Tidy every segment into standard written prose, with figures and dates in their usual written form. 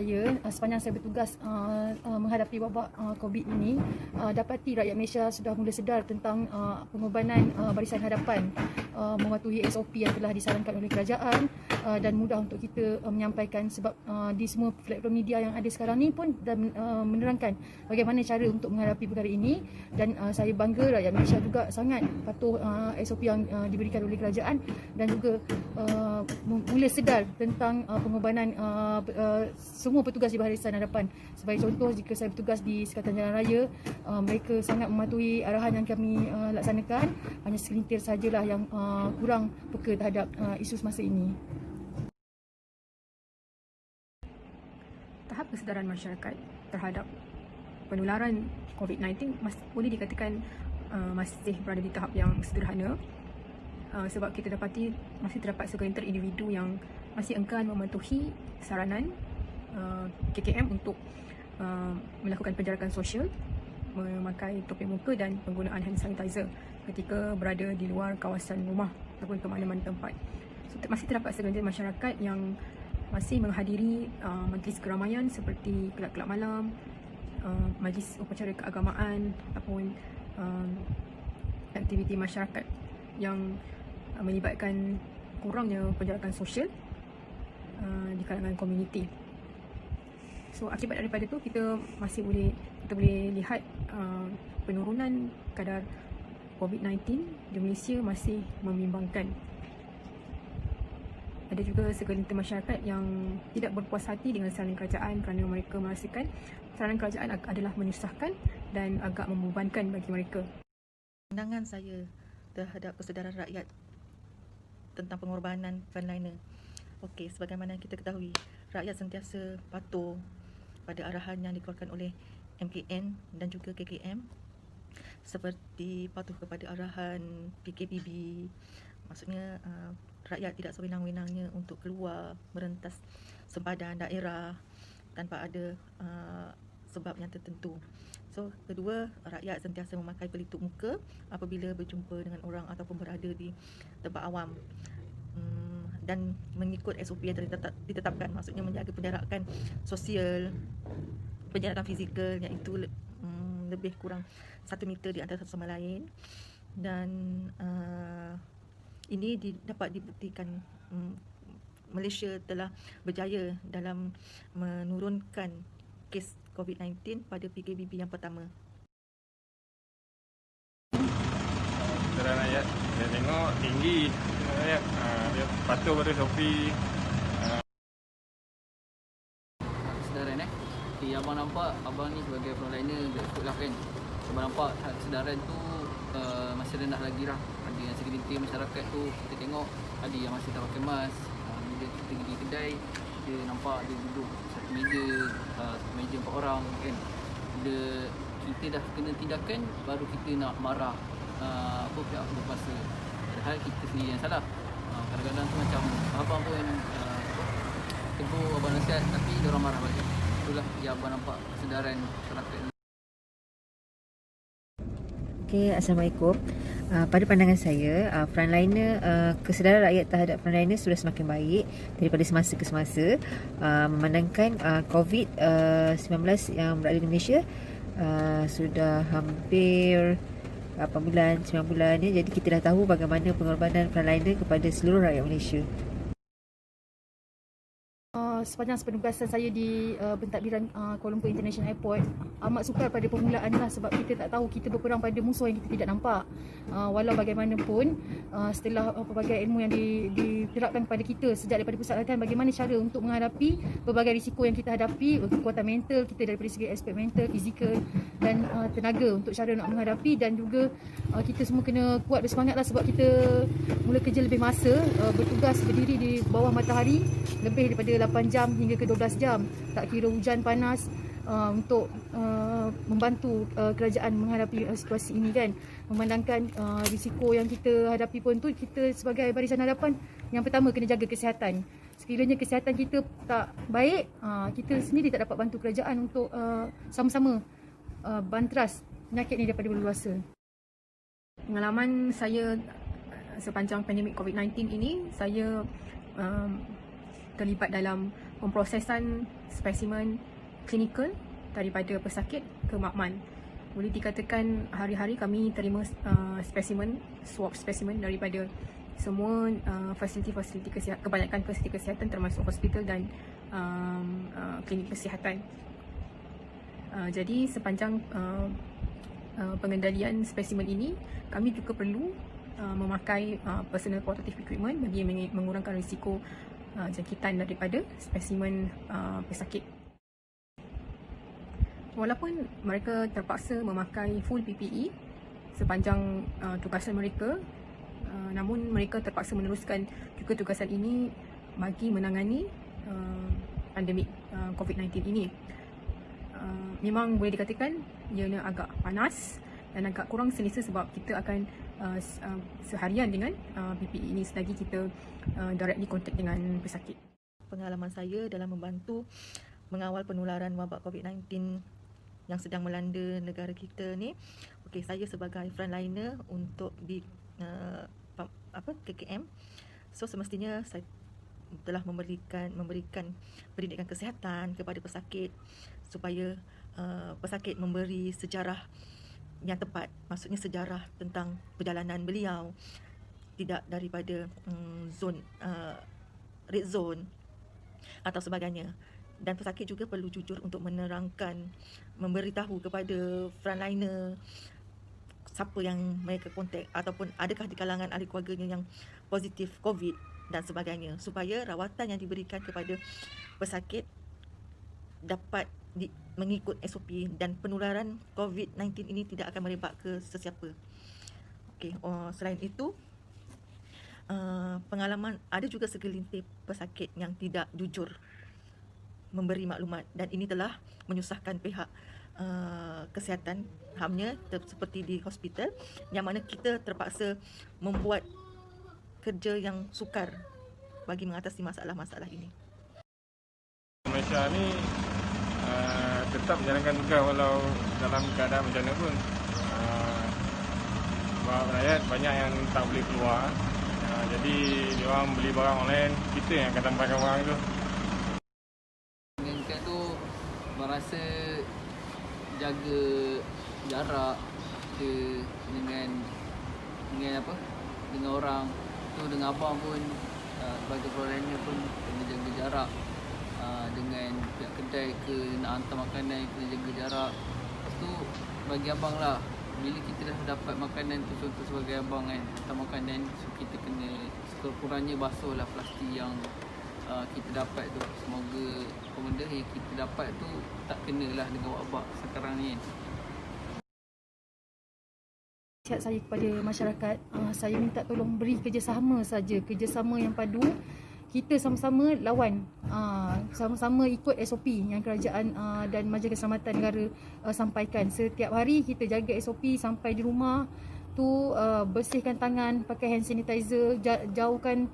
saya sepanjang saya bertugas menghadapi wabak COVID ini, dapati rakyat Malaysia sudah mula sedar tentang pengorbanan Barisan Hadapan mematuhi SOP yang telah disarankan oleh kerajaan, dan mudah untuk kita menyampaikan sebab di semua platform media yang ada sekarang ni pun dan menerangkan bagaimana cara untuk menghadapi perkara ini, dan saya bangga rakyat Malaysia juga sangat patuh SOP yang diberikan oleh kerajaan, dan juga mula sedar tentang pengorbanan semua petugas di Barisan Hadapan. Sebagai contoh, jika saya bertugas di Sekatan Jalan Raya, mereka sangat mematuhi arahan yang kami laksanakan. Hanya segelintir sajalah yang kurang peka terhadap isu semasa ini. Tahap kesedaran masyarakat terhadap penularan COVID-19 boleh dikatakan masih berada di tahap yang sederhana, sebab kita dapati masih terdapat segelintir individu yang masih enggan mematuhi saranan KKM untuk melakukan penjarakan sosial, memakai topeng muka dan penggunaan hand sanitizer ketika berada di luar kawasan rumah ataupun ke mana-mana tempat. So, masih terdapat segelintir masyarakat yang masih menghadiri majlis keramaian seperti kelab-kelab malam, majlis upacara keagamaan ataupun aktiviti masyarakat yang melibatkan kurangnya penjarakan sosial di kalangan komuniti. So akibat daripada itu kita boleh lihat penurunan kadar COVID-19 di Malaysia masih membimbangkan. Ada juga segelintir masyarakat yang tidak berpuas hati dengan saranan kerajaan kerana mereka merasakan saranan kerajaan adalah menyusahkan dan agak membebankan bagi mereka. Pandangan saya terhadap kesedaran rakyat tentang pengorbanan frontliner. Okey, sebagaimana kita ketahui, rakyat sentiasa patuh pada arahan yang dikeluarkan oleh MKN dan juga KKM, seperti patuh kepada arahan PKPB. Maksudnya rakyat tidak sewenang-wenangnya untuk keluar merentas sempadan daerah tanpa ada sebab yang tertentu. So, kedua, rakyat sentiasa memakai pelitup muka apabila berjumpa dengan orang ataupun berada di tempat awam, dan mengikut SOP yang ditetapkan, maksudnya menjaga penjarakan sosial, penjarakan fizikal, iaitu lebih kurang 1 meter di antara satu sama lain. Dan ini dapat dibuktikan Malaysia telah berjaya dalam menurunkan kes COVID-19 pada PKPB yang pertama. Kesedaran rakyat, saya tengok tinggi rakyat, dia patuh pada SOP. Kesedaran okay, abang nampak abang ni sebagai frontliner ikut lah kan. Abang nampak kesedaran tu masih rendah lagi lah. Ada yang segelintir masyarakat tu kita tengok ada yang masih tak pakai mask. Bila kita pergi kedai, dia nampak dia duduk satu meja 4 orang kan. Bila kita dah kena tindakan, baru kita nak marah pihak berkuasa. Padahal kita sendiri yang salah. Kadang-kadang tu macam abang pun tegur, abang nasihat, tapi dia orang marah balik. Itulah yang abang nampak kesedaran masyarakat ni. Okay, Assalamualaikum. Pada pandangan saya, frontliner, kesedaran rakyat terhadap frontliner sudah semakin baik daripada semasa ke semasa. Memandangkan COVID-19 yang berada di Malaysia sudah hampir 8 bulan, 9 bulan ya. Jadi kita dah tahu bagaimana pengorbanan frontliner kepada seluruh rakyat Malaysia. Sepanjang penugasan saya di pentadbiran Kuala Lumpur International Airport, amat sukar pada permulaan lah, sebab kita tak tahu kita berperang pada musuh yang kita tidak nampak. Walau bagaimanapun, setelah pelbagai ilmu yang diterapkan kepada kita sejak daripada pusat latihan, bagaimana cara untuk menghadapi berbagai risiko yang kita hadapi, kekuatan mental kita daripada segi aspek mental, fizikal dan tenaga untuk cara nak menghadapi. Dan juga kita semua kena kuat bersemangat lah, sebab kita mula kerja lebih masa, bertugas berdiri di bawah matahari lebih daripada 8 jam hingga ke 12 jam, tak kira hujan panas, untuk membantu kerajaan menghadapi situasi ini kan. Memandangkan risiko yang kita hadapi pun tu, kita sebagai Barisan Hadapan yang pertama kena jaga kesihatan. Sekiranya kesihatan kita tak baik, kita sendiri tak dapat bantu kerajaan untuk sama-sama bantras penyakit ni daripada berluasa. Pengalaman saya sepanjang pandemik COVID-19 ini, saya terlibat dalam pemprosesan spesimen klinikal daripada pesakit ke makmal. Boleh dikatakan hari-hari kami terima spesimen, swab spesimen daripada semua fasiliti-fasiliti kesihatan, kebanyakan fasiliti kesihatan termasuk hospital dan klinik kesihatan. Jadi sepanjang pengendalian spesimen ini, kami juga perlu memakai personal protective equipment bagi mengurangkan risiko jangkitan daripada spesimen pesakit. Walaupun mereka terpaksa memakai full PPE sepanjang tugasan mereka, namun mereka terpaksa meneruskan juga tugasan ini bagi menangani pandemik COVID-19 ini. Memang boleh dikatakan ianya agak panas dan agak kurang selesa sebab kita akan seharian dengan PPE ini selagi kita directly contact dengan pesakit. Pengalaman saya dalam membantu mengawal penularan wabak COVID-19 yang sedang melanda negara kita ni, okey, saya sebagai frontliner untuk di KKM, so semestinya saya telah memberikan pendidikan kesihatan kepada pesakit supaya pesakit memberi sejarah yang tepat, maksudnya sejarah tentang perjalanan beliau, tidak daripada red zone atau sebagainya. Dan pesakit juga perlu jujur untuk menerangkan, memberitahu kepada frontliner siapa yang mereka kontak ataupun adakah di kalangan ahli keluarganya yang positif COVID dan sebagainya, supaya rawatan yang diberikan kepada pesakit dapat mengikut SOP dan penularan COVID-19 ini tidak akan merebak ke sesiapa. Okey, selain itu, pengalaman ada juga segelintir pesakit yang tidak jujur memberi maklumat dan ini telah menyusahkan pihak kesihatan, hamnya seperti di hospital yang mana kita terpaksa membuat kerja yang sukar bagi mengatasi masalah-masalah ini. Malaysia ni tetap menjalankan tugas walau dalam keadaan macam mana pun. Sebab rakyat banyak yang tak boleh keluar, jadi dia orang beli barang online, kita yang akan sampaikan barang tu. Dengan tu merasa jaga jarak dengan orang tu, dengan abang pun sebagai frontliner pun kena jaga jarak, dengan pihak kedai ke nak hantar makanan kena jaga jarak. Lepas tu bagi abang lah, bila kita dah dapat makanan tu, contoh sebagai abang kan, hantar makanan, so kita kena sekurang-kurangnya basuh lah plastik yang kita dapat tu. Semoga benda yang kita dapat tu tak kenalah dengan wabak sekarang ni. Nasihat saya kepada masyarakat, saya minta tolong beri kerjasama saja, kerjasama yang padu. Kita sama-sama lawan, sama-sama ikut SOP yang kerajaan dan Majlis Keselamatan Negara sampaikan. Setiap hari kita jaga SOP sampai di rumah tu, bersihkan tangan, pakai hand sanitizer, jauhkan,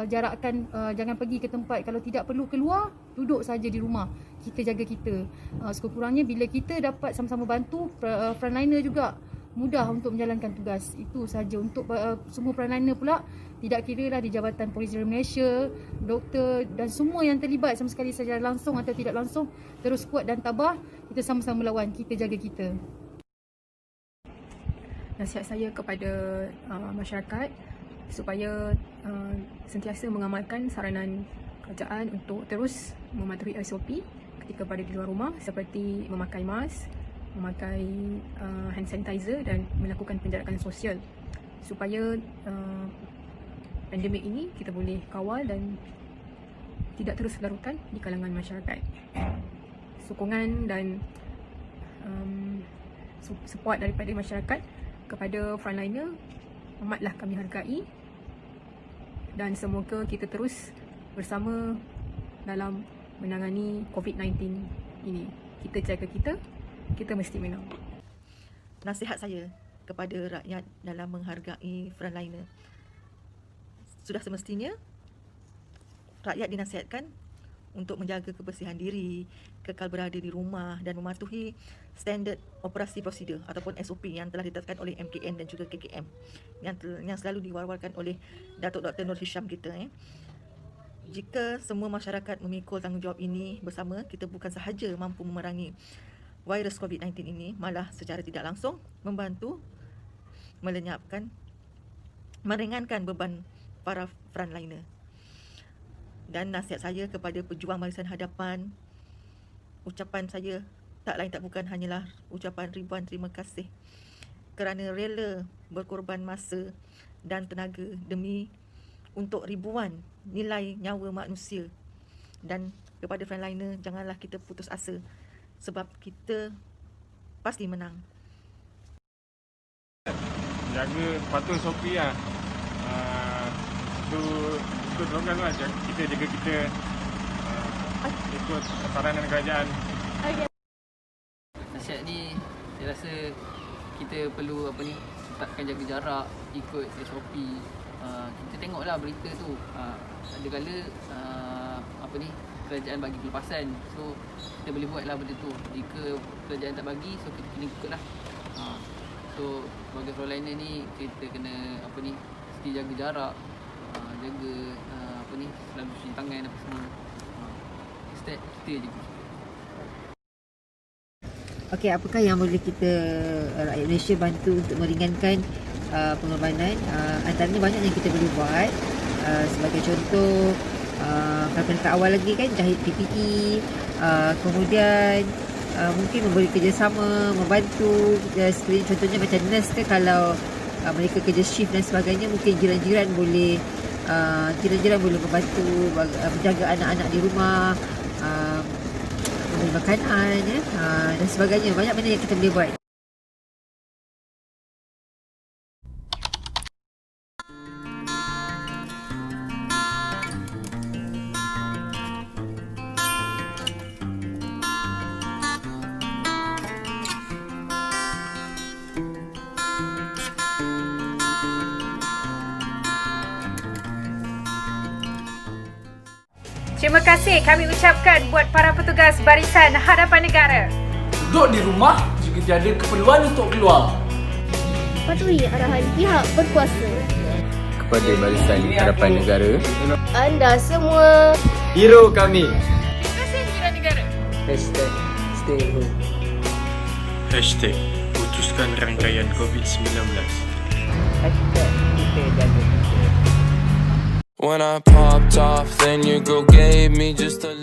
jarakkan, jangan pergi ke tempat. Kalau tidak perlu keluar, duduk saja di rumah. Kita jaga kita. Sekurang-kurangnya bila kita dapat sama-sama bantu, frontliner juga mudah untuk menjalankan tugas. Itu saja untuk semua frontliner pula, tidak kira lah di Jabatan Polis Negara Malaysia, doktor dan semua yang terlibat sama sekali secara langsung atau tidak langsung, terus kuat dan tabah. Kita sama-sama lawan, kita jaga kita. Nasihat saya kepada masyarakat supaya sentiasa mengamalkan saranan kerajaan untuk terus mematuhi SOP ketika berada di luar rumah, seperti memakai mask, memakai hand sanitizer dan melakukan penjarakan sosial, supaya pandemik ini kita boleh kawal dan tidak terus berlarutan di kalangan masyarakat. Sokongan dan support daripada masyarakat kepada frontliner amatlah kami hargai, dan semoga kita terus bersama dalam menangani COVID-19 ini. Kita jaga kita mesti menang. Nasihat saya kepada rakyat dalam menghargai frontliner, sudah semestinya rakyat dinasihatkan untuk menjaga kebersihan diri, kekal berada di rumah dan mematuhi standard operasi prosedur ataupun SOP yang telah ditetapkan oleh MKN dan juga KKM yang selalu diwar-warkan oleh Datuk Dr. Nur Hisham kita. Jika semua masyarakat memikul tanggungjawab ini bersama, kita bukan sahaja mampu memerangi virus COVID-19 ini, malah secara tidak langsung membantu meringankan beban para frontliner. Dan nasihat saya kepada pejuang barisan hadapan, ucapan saya tak lain tak bukan hanyalah ucapan ribuan terima kasih kerana rela berkorban masa dan tenaga demi untuk ribuan nilai nyawa manusia. Dan kepada frontliner, janganlah kita putus asa sebab kita pasti menang. Jaga patuh SOP lah. Ikut program lah. Kita jaga kita ikut saranan kerajaan. Nasihat ni saya rasa kita perlu tetapkan jaga jarak, ikut SOP. Kita tengoklah berita tu, ada kala kerajaan bagi pelepasan, so kita boleh buatlah benda tu. Jika kerajaan tak bagi, so kita kena ikutlah. So sebagai frontliner ni kita kena mesti jaga jarak, jaga selalu cuci tangan apa semua. Step kita je. Okey, apakah yang boleh kita rakyat Malaysia bantu untuk meringankan pengorbanan? Antaranya banyak yang kita boleh buat. Sebagai contoh, kalau dekat awal lagi kan jahit PPE, kemudian mungkin memberi kerjasama, membantu sekiranya contohnya macam nurse ke, kalau mereka kerja shift dan sebagainya, mungkin jiran-jiran boleh membantu menjaga anak-anak di rumah, memberi makanan dan sebagainya. Banyak benda yang kita boleh buat. Terima kasih kami ucapkan buat para petugas Barisan Hadapan Negara. Duduk di rumah jika tiada keperluan untuk keluar. Patuhi arahan pihak berkuasa. Kepada Barisan Hadapan Negara, Anda semua hero kami. Terima kasih jiran negara. #stay home. #putuskan rangkaian COVID-19. #kita jaga kita. When I popped off, then your girl gave me just a